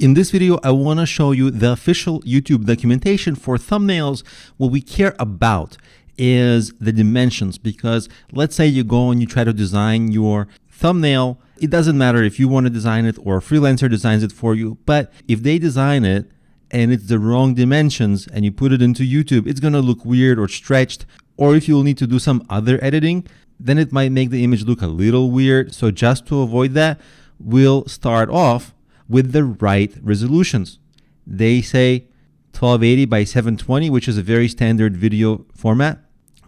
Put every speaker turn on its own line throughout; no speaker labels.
In this video, I want to show you the official YouTube documentation for thumbnails. What we care about is the dimensions, because let's say you go and you try to design your thumbnail. It doesn't matter if you want to design it or a freelancer designs it for you, but if they design it and it's the wrong dimensions and you put it into YouTube, it's going to look weird or stretched. Or if you'll need to do some other editing, then it might make the image look a little weird. So just to avoid that, we'll start off with the right resolutions. They say 1280 by 720, which is a very standard video format.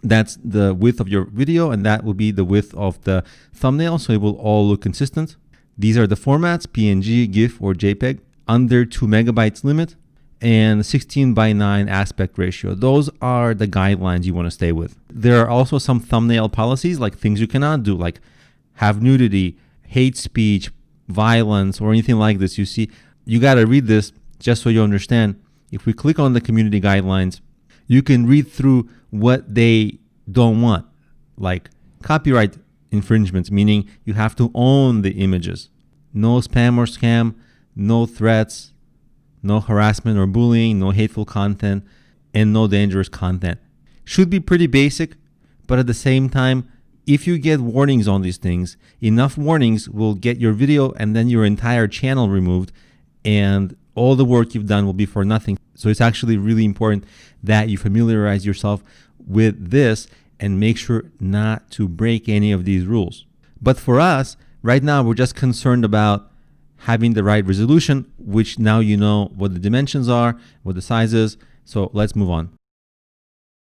That's the width of your video, and that will be the width of the thumbnail, so it will all look consistent. These are the formats: PNG, GIF, or JPEG, under 2 megabytes limit, and 16 by 9 aspect ratio. Those are the guidelines you want to stay with. There are also some thumbnail policies, like things you cannot do, like have nudity, hate speech, violence, or anything like this. You see, you got to read this just so you understand. If we click on the community guidelines, you can read through what they don't want, like copyright infringements, meaning you have to own the images. No spam or scam, no threats, no harassment or bullying, no hateful content, and no dangerous content. Should be pretty basic, but at the same time, if you get warnings on these things, enough warnings will get your video and then your entire channel removed, and all the work you've done will be for nothing. So it's actually really important that you familiarize yourself with this and make sure not to break any of these rules. But for us, right now, we're just concerned about having the right resolution, which now you know what the dimensions are, what the size is. So let's move on.